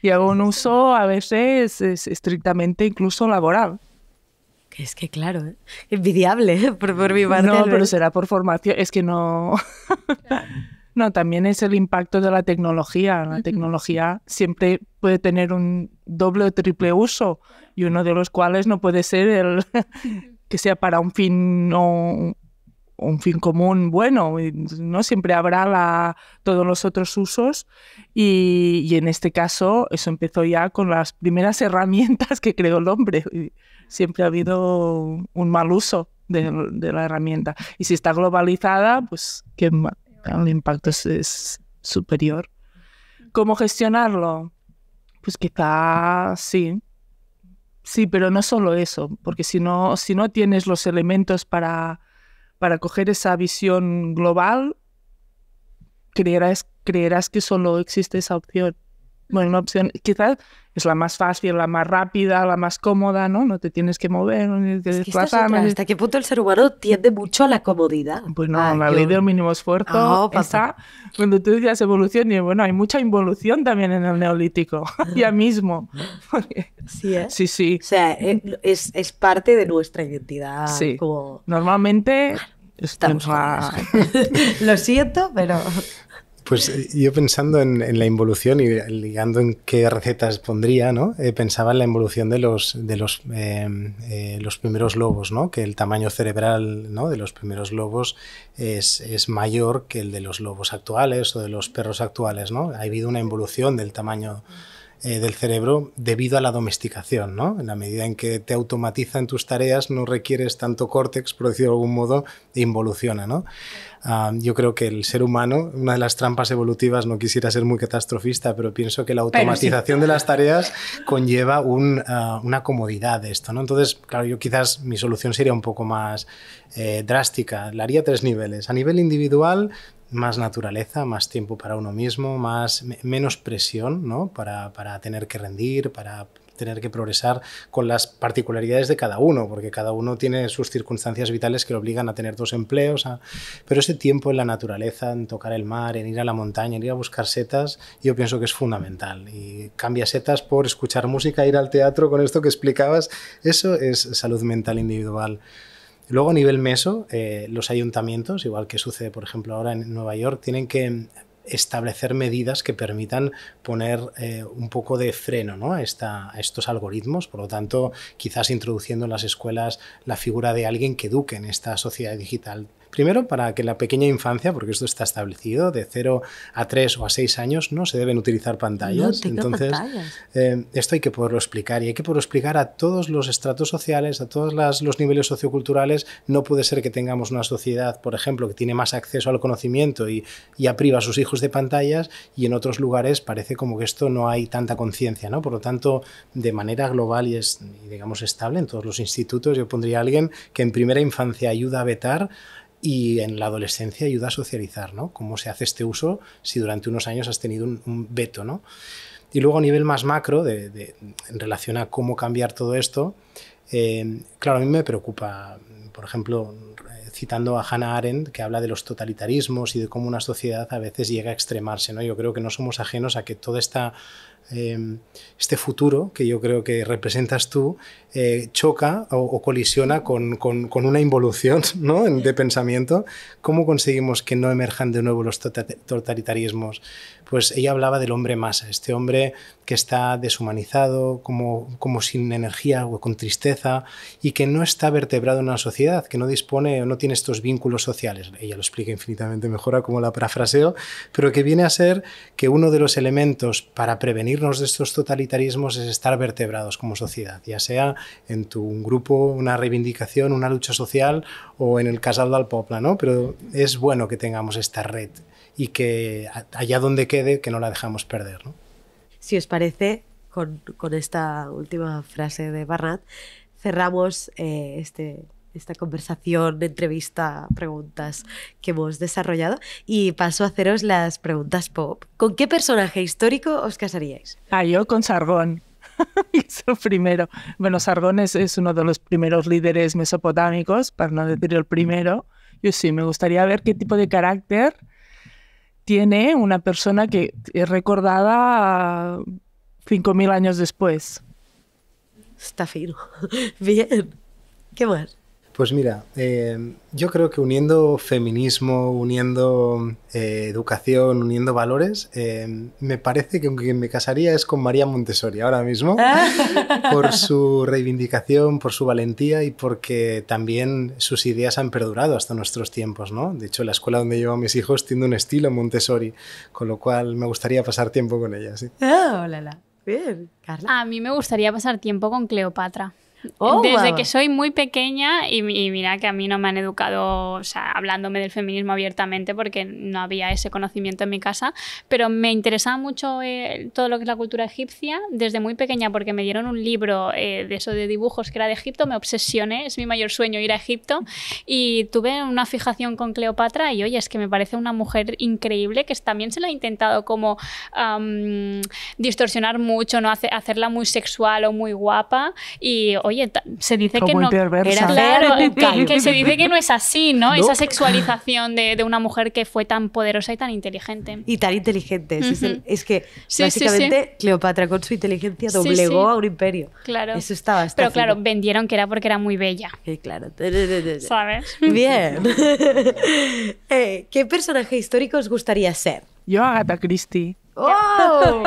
Y hago un uso a veces estrictamente incluso laboral. Que es que claro, envidiable por mi parte. No, pero será por formación. Es que no... No, también es el impacto de la tecnología. La tecnología siempre puede tener un doble o triple uso, y uno de los cuales no puede ser el... que sea para un fin o un fin común bueno, ¿no? Siempre habrá todos los otros usos, y en este caso eso empezó ya con las primeras herramientas que creó el hombre. Siempre ha habido un mal uso de la herramienta, y si está globalizada, pues que el impacto es superior. ¿Cómo gestionarlo? Pues quizá sí. Sí, pero no solo eso, porque si no tienes los elementos para coger esa visión global, creerás que solo existe esa opción. Bueno, una opción quizás es la más fácil, la más rápida, la más cómoda, ¿no? No te tienes que mover, no tienes que desplazar. ¿Hasta qué punto el ser humano tiende mucho a la comodidad? Pues no, la ley del mínimo esfuerzo, cuando tú decías evolución, y hay mucha involución también en el neolítico, ya mismo. Sí, ¿eh? Sí. O sea, es parte de nuestra identidad. Sí, como... normalmente... Estamos Lo siento, pero... Pues yo pensando en la involución y ligando en qué recetas pondría, ¿no? Pensaba en la involución de los primeros lobos, ¿no? Que el tamaño cerebral, ¿no? de los primeros lobos es mayor que el de los lobos actuales o de los perros actuales, ¿no? Ha habido una involución del tamaño del cerebro debido a la domesticación, ¿no? En la medida en que te automatizan tus tareas, no requieres tanto córtex, por decirlo de algún modo, e involuciona, ¿no? Yo creo que el ser humano, una de las trampas evolutivas, no quisiera ser muy catastrofista, pero pienso que la automatización de las tareas conlleva una comodidad de esto, ¿no? Entonces, claro, yo quizás mi solución sería un poco más drástica. La haría a 3 niveles. A nivel individual, más naturaleza, más tiempo para uno mismo, menos presión, ¿no? Para tener que rendir, para tener que progresar con las particularidades de cada uno, porque cada uno tiene sus circunstancias vitales que lo obligan a tener 2 empleos, pero ese tiempo en la naturaleza, en tocar el mar, en ir a la montaña, en ir a buscar setas, yo pienso que es fundamental. Y cambia setas por escuchar música, ir al teatro, con esto que explicabas, eso es salud mental individual. Luego, a nivel meso, los ayuntamientos, igual que sucede, por ejemplo, ahora en Nueva York, tienen que establecer medidas que permitan poner un poco de freno, ¿no? a estos algoritmos. Por lo tanto, quizás introduciendo en las escuelas la figura de alguien que eduque en esta sociedad digital. Primero, para que la pequeña infancia, porque esto está establecido, de 0 a 3 o a 6 años no se deben utilizar pantallas. Entonces, esto hay que poderlo explicar, y hay que poderlo explicar a todos los estratos sociales, a todos los niveles socioculturales. No puede ser que tengamos una sociedad, por ejemplo, que tiene más acceso al conocimiento y ya priva a sus hijos de pantallas, y en otros lugares parece como que esto no hay tanta conciencia, ¿no? Por lo tanto, de manera global y digamos estable en todos los institutos, yo pondría a alguien que en primera infancia ayuda a vetar y en la adolescencia ayuda a socializar, ¿no? Cómo se hace este uso si durante unos años has tenido un veto, ¿no? Y luego a nivel más macro, en relación a cómo cambiar todo esto, claro, a mí me preocupa, por ejemplo, citando a Hannah Arendt, que habla de los totalitarismos y de cómo una sociedad a veces llega a extremarse, ¿no? Yo creo que no somos ajenos a que todo este futuro que yo creo que representas tú choca o colisiona con una involución, ¿no? de pensamiento. ¿Cómo conseguimos que no emerjan de nuevo los totalitarismos? Pues ella hablaba del hombre masa, este hombre que está deshumanizado, como sin energía o con tristeza, y que no está vertebrado en una sociedad, que no dispone o no tiene estos vínculos sociales. Ella lo explica infinitamente mejor a cómo la parafraseo, pero que viene a ser que uno de los elementos para prevenirnos de estos totalitarismos es estar vertebrados como sociedad, ya sea en un grupo, una reivindicación, una lucha social, o en el Casal del Poble, ¿no? Pero es bueno que tengamos esta red y que allá donde quede, que no la dejamos perder, ¿no? Si os parece, con esta última frase de Barnat, cerramos esta conversación, entrevista, preguntas que hemos desarrollado, y paso a haceros las preguntas pop. ¿Con qué personaje histórico os casaríais? Yo con Sargón. Es el primero. Bueno, Sargón es uno de los primeros líderes mesopotámicos, para no decir el primero. Yo sí, me gustaría ver qué tipo de carácter tiene una persona que es recordada 5.000 años después. Está fino. Bien. ¿Qué más? Pues mira, yo creo que uniendo feminismo, uniendo educación, uniendo valores, me parece que con quien me casaría es con María Montessori ahora mismo, por su reivindicación, por su valentía y porque también sus ideas han perdurado hasta nuestros tiempos, ¿no? De hecho, la escuela donde llevo a mis hijos tiene un estilo Montessori, con lo cual me gustaría pasar tiempo con ella, sí. Hola. Bien, Carla. A mí me gustaría pasar tiempo con Cleopatra. Oh, Desde wow. que soy muy pequeña, y mira que a mí no me han educado, o sea, hablándome del feminismo abiertamente, porque no había ese conocimiento en mi casa, pero me interesaba mucho todo lo que es la cultura egipcia desde muy pequeña, porque me dieron un libro de eso de dibujos que era de Egipto, me obsesioné, es mi mayor sueño ir a Egipto, y tuve una fijación con Cleopatra, y oye, es que me parece una mujer increíble, que también se la ha intentado como distorsionar mucho, ¿no? Hacerla muy sexual o muy guapa, y oye, se dice como que no, perversa. claro, que se dice que no es así, ¿no? Esa sexualización de una mujer que fue tan poderosa y tan inteligente. Y tan inteligente. Es que Sí, básicamente Cleopatra con su inteligencia doblegó a un imperio. Claro. Eso estaba. Pero claro, vendieron que era porque era muy bella. Claro. ¿Sabes? Bien. ¿Qué personaje histórico os gustaría ser? Yo, Agatha Christie. ¡Oh!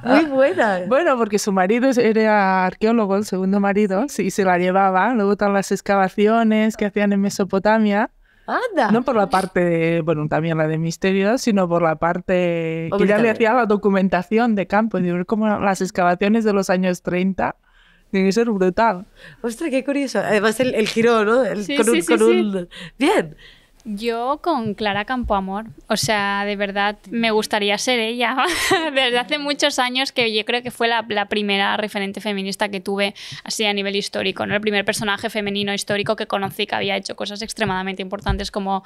Muy buena. Bueno, porque su marido era arqueólogo, el segundo marido, sí, se la llevaba. Luego todas las excavaciones que hacían en Mesopotamia. ¡Anda! No por la parte, bueno, también la de misterio, sino por la parte Hombre, que ya le también. hacía la documentación de campo. Y ver como las excavaciones de los años 30 tiene que ser brutal. Ostras, qué curioso. Además el giro, ¿no? Sí, con sí, un... Bien. Yo con Clara Campoamor, o sea, de verdad me gustaría ser ella. Desde hace muchos años, que yo creo que fue la primera referente feminista que tuve así a nivel histórico, ¿no? El primer personaje femenino histórico que conocí que había hecho cosas extremadamente importantes como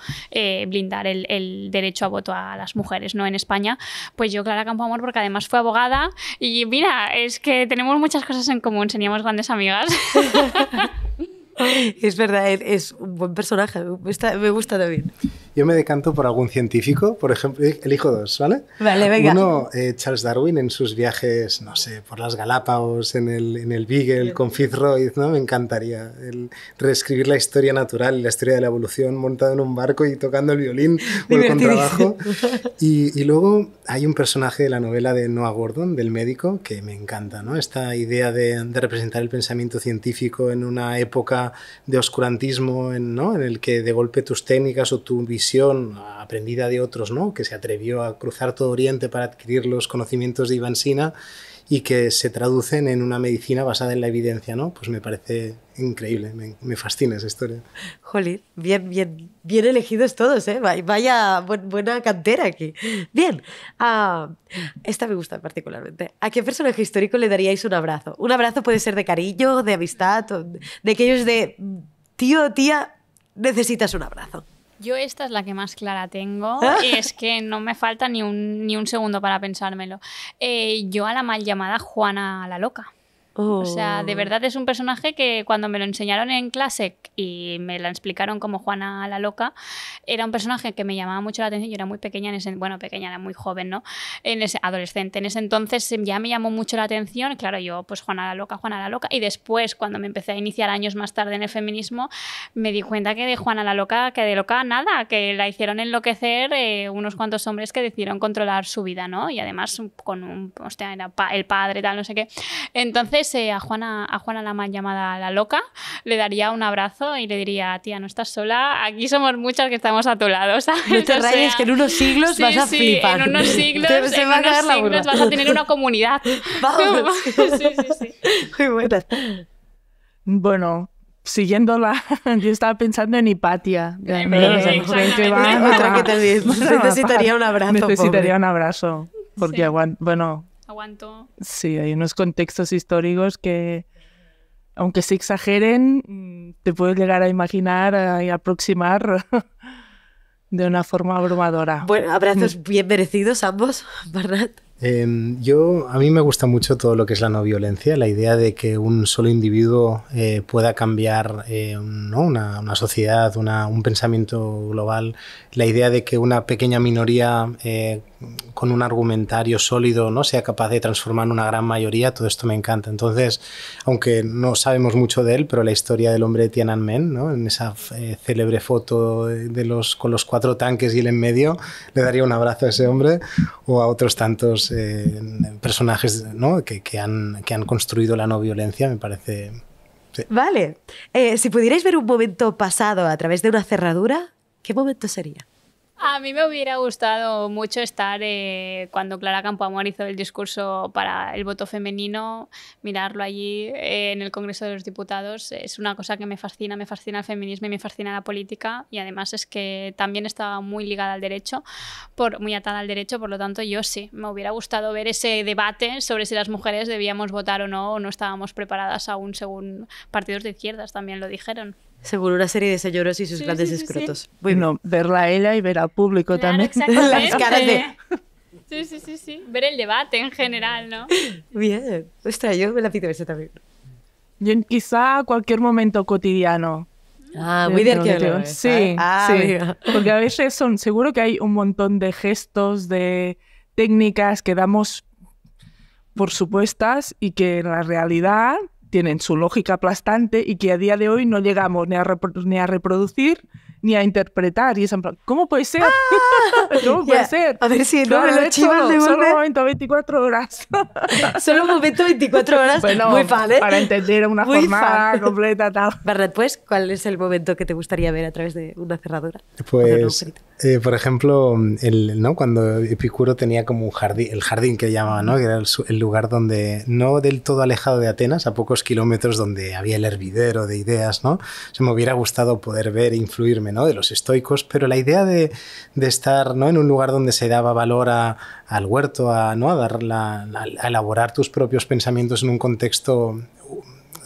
blindar el derecho a voto a las mujeres, ¿no? En España. Pues yo Clara Campoamor, porque además fue abogada y mira, es que tenemos muchas cosas en común, seríamos grandes amigas. Es verdad, es un buen personaje. Me gusta también. Yo me decanto por algún científico, por ejemplo, elijo dos, ¿vale? Vale, venga. Uno, Charles Darwin en sus viajes, no sé, por las Galápagos, en el Beagle con Fitzroy, ¿no? Me encantaría reescribir la historia natural, la historia de la evolución montado en un barco y tocando el violín o el contrabajo. Y luego hay un personaje de la novela de Noah Gordon, del médico, que me encanta, ¿no? Esta idea de representar el pensamiento científico en una época de oscurantismo, ¿no? En el que de golpe tus técnicas o tu visión aprendida de otros, ¿no? Que se atrevió a cruzar todo Oriente para adquirir los conocimientos de Ibn Sina y que se traducen en una medicina basada en la evidencia, ¿no? Pues me parece increíble, me fascina esa historia. Jolín, bien elegidos todos, ¿eh? Vaya buena cantera aquí. Bien, esta me gusta particularmente. ¿A qué personaje histórico le daríais un abrazo? Un abrazo puede ser de cariño, de amistad, de aquellos de tío o tía, necesitas un abrazo. Yo esta es la que más clara tengo y es que no me falta ni un segundo para pensármelo. Yo a la mal llamada Juana la Loca. Oh. O sea, de verdad es un personaje que cuando me lo enseñaron en clase y me la explicaron como Juana la Loca, era un personaje que me llamaba mucho la atención. Yo era muy pequeña, pequeña, era muy joven, ¿no? Adolescente. En ese entonces ya me llamó mucho la atención. Claro, yo, pues Juana la Loca. Y después, cuando me empecé a iniciar años más tarde en el feminismo, me di cuenta que de Juana la Loca, que de loca nada, que la hicieron enloquecer unos cuantos hombres que decidieron controlar su vida, ¿no? Y además con era el padre, tal, no sé qué. Entonces, a Juana la mal llamada la Loca le daría un abrazo y le diría, tía, no estás sola, aquí somos muchas que estamos a tu lado, ¿sabes? No te rayes, que en unos siglos vas a flipar. En unos siglos vas a tener una comunidad. Vamos. Sí. Muy buena. Bueno, siguiéndola, yo estaba pensando en Hipatia. Otra que también necesitaría un abrazo. Necesitaría un abrazo, porque aguanto. Sí, hay unos contextos históricos que, aunque se exageren, te puedes llegar a imaginar y aproximar de una forma abrumadora. Bueno, abrazos bien merecidos ambos, Bernat. A mí me gusta mucho todo lo que es la no violencia, la idea de que un solo individuo pueda cambiar ¿no? una sociedad, un pensamiento global, la idea de que una pequeña minoría con un argumentario sólido no sea capaz de transformar una gran mayoría, todo esto me encanta. Entonces, aunque no sabemos mucho de él, pero la historia del hombre de Tiananmen, ¿no? En esa célebre foto con los 4 tanques y él en medio, le daría un abrazo a ese hombre o a otros tantos personajes, ¿no? que han construido la no violencia, me parece... Sí. Vale. Si pudierais ver un momento pasado a través de una cerradura, ¿qué momento sería? A mí me hubiera gustado mucho estar cuando Clara Campoamor hizo el discurso para el voto femenino, mirarlo allí en el Congreso de los Diputados. Es una cosa que me fascina el feminismo y me fascina la política, y además es que también estaba muy ligada al derecho, muy atada al derecho, por lo tanto yo sí, me hubiera gustado ver ese debate sobre si las mujeres debíamos votar o no estábamos preparadas aún, según partidos de izquierdas también lo dijeron. Según una serie de señoros y sus grandes escrotos. Sí. Bueno, verla a ella y ver al público también. Las caras de... Sí. Ver el debate en general, ¿no? Bien. Ostras, yo me la pido eso también. Yo quizá cualquier momento cotidiano. Muy de arqueólogo. Sí. Porque a veces seguro que hay un montón de gestos, de técnicas que damos por supuestas y que en la realidad tienen su lógica aplastante y que a día de hoy no llegamos ni a reproducir ni a interpretar. Y es en plan, ¿cómo puede ser? ¿Cómo puede ser? A ver si no me lo chivas de solo un momento, 24 horas. Solo un momento, 24 horas. Bueno, muy fan, ¿eh? Para entender una jornada completa, tal. Bernat, pues, ¿cuál es el momento que te gustaría ver a través de una cerradura? Pues, por ejemplo, ¿no? Cuando Epicuro tenía como un jardín, el jardín que llamaba, ¿no? Que era el lugar donde, no del todo alejado de Atenas, a pocos kilómetros, donde había el hervidero de ideas, ¿no? Se me hubiera gustado poder ver e influirme, ¿no? De los estoicos, pero la idea de estar, ¿no? En un lugar donde se daba valor al huerto, ¿no? a elaborar tus propios pensamientos en un contexto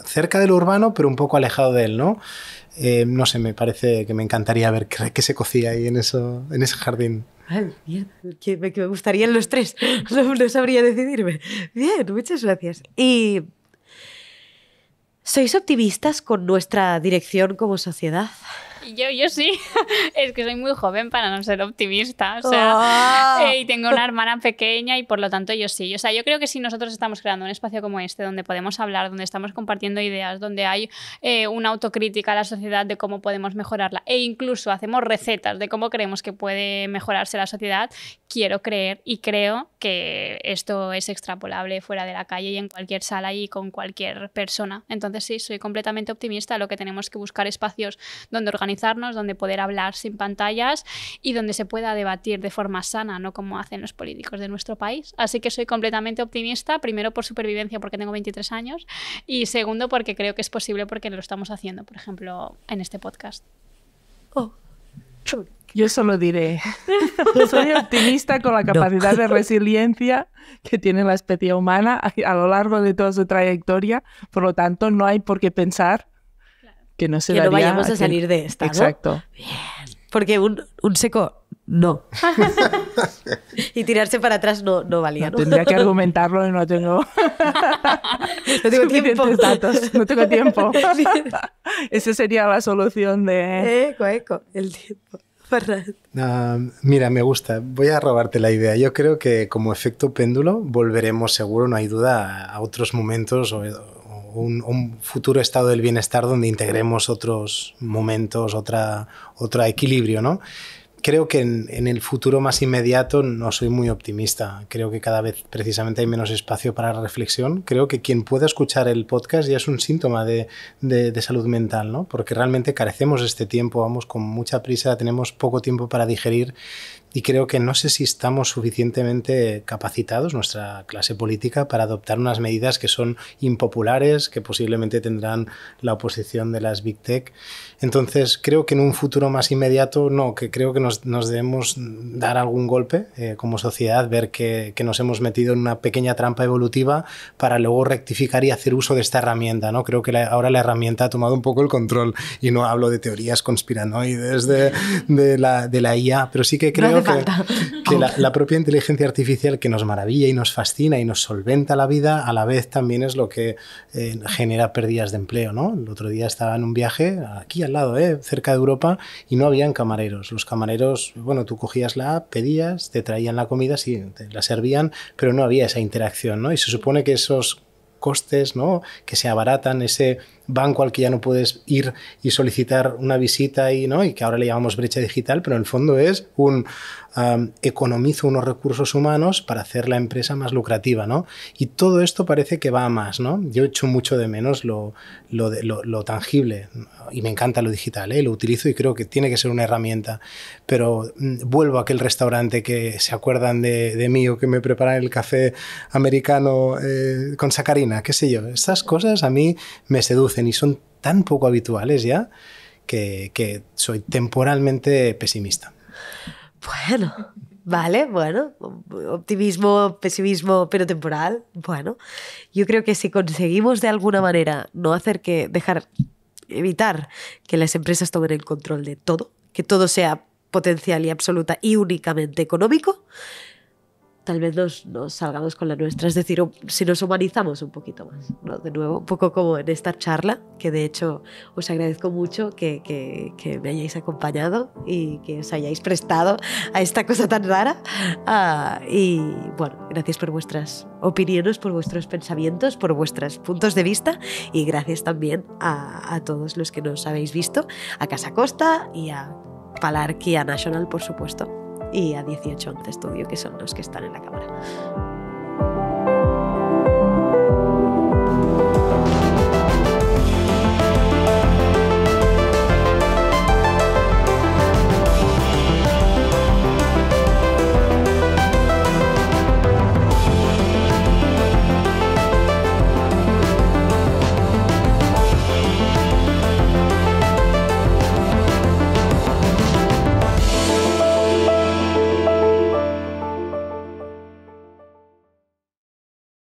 cerca de lo urbano, pero un poco alejado de él, ¿no? No sé, me parece que me encantaría ver qué se cocía ahí en ese jardín. Ay, mierda, que me gustarían los tres. No sabría decidirme. Bien, muchas gracias. ¿Y sois optimistas con nuestra dirección como sociedad? Yo sí, es que soy muy joven para no ser optimista, o sea, y tengo una hermana pequeña y por lo tanto yo sí. O sea, yo creo que si nosotros estamos creando un espacio como este donde podemos hablar, donde estamos compartiendo ideas, donde hay una autocrítica a la sociedad de cómo podemos mejorarla e incluso hacemos recetas de cómo creemos que puede mejorarse la sociedad, quiero creer y creo que esto es extrapolable fuera de la calle y en cualquier sala y con cualquier persona. Entonces sí, soy completamente optimista. Lo que tenemos que buscar espacios donde organizarnos, donde poder hablar sin pantallas y donde se pueda debatir de forma sana, no como hacen los políticos de nuestro país. Así que soy completamente optimista, primero por supervivencia porque tengo 23 años y segundo porque creo que es posible porque lo estamos haciendo, por ejemplo, en este podcast. Yo solo diré, soy optimista con la capacidad de resiliencia que tiene la especie humana a lo largo de toda su trayectoria, por lo tanto no hay por qué pensar que no se que daría... no vayamos a salir de esta, ¿no? Exacto. Bien. Porque un seco, no. Y tirarse para atrás no valía, ¿no? Tendría que argumentarlo y no tengo tiempo. datos, no tengo tiempo. Esa sería la solución de... Eco, el tiempo. Mira, me gusta. Voy a robarte la idea. Yo creo que como efecto péndulo volveremos seguro, no hay duda, a otros momentos o un futuro estado del bienestar donde integremos otros momentos, otro equilibrio, ¿no? Creo que en el futuro más inmediato no soy muy optimista. Creo que cada vez precisamente hay menos espacio para la reflexión. Creo que quien pueda escuchar el podcast ya es un síntoma de salud mental, ¿no? Porque realmente carecemos de este tiempo, vamos con mucha prisa, tenemos poco tiempo para digerir y creo que no sé si estamos suficientemente capacitados, nuestra clase política, para adoptar unas medidas que son impopulares, que posiblemente tendrán la oposición de las Big Tech. Entonces, creo que en un futuro más inmediato, no, que creo que nos debemos dar algún golpe como sociedad, ver que nos hemos metido en una pequeña trampa evolutiva para luego rectificar y hacer uso de esta herramienta, ¿no? Creo que ahora la herramienta ha tomado un poco el control y no hablo de teorías conspiranoides de la IA, pero sí que creo que la propia inteligencia artificial que nos maravilla y nos fascina y nos solventa la vida, a la vez también es lo que genera pérdidas de empleo, ¿no? El otro día estaba en un viaje aquí al lado, cerca de Europa, y no habían camareros. Los camareros, bueno, tú cogías la app, pedías, te traían la comida, sí, te la servían, pero no había esa interacción, ¿no? Y se supone que esos costes, ¿no?, que se abaratan, ese banco al que ya no puedes ir y solicitar una visita y que ahora le llamamos brecha digital, pero en el fondo es economizo unos recursos humanos para hacer la empresa más lucrativa, ¿no? Y todo esto parece que va a más, ¿no? Yo echo mucho de menos lo tangible y me encanta lo digital, lo utilizo y creo que tiene que ser una herramienta, pero vuelvo a aquel restaurante que se acuerdan de mí o que me preparan el café americano con sacarina, qué sé yo. Estas cosas a mí me seducen y son tan poco habituales ya que soy temporalmente pesimista. Bueno, vale, bueno, optimismo, pesimismo, pero temporal. Bueno, yo creo que si conseguimos de alguna manera no evitar que las empresas tomen el control de todo, que todo sea potencial y absoluta y únicamente económico, tal vez nos salgamos con la nuestra. Es decir, si nos humanizamos un poquito más, ¿no? De nuevo, un poco como en esta charla, que de hecho os agradezco mucho que me hayáis acompañado y que os hayáis prestado a esta cosa tan rara. Y bueno, gracias por vuestras opiniones, por vuestros pensamientos, por vuestros puntos de vista y gracias también a todos los que nos habéis visto, a Casa Costa y a Palarquía National, por supuesto, y a 1811 Studio, que son los que están en la cámara.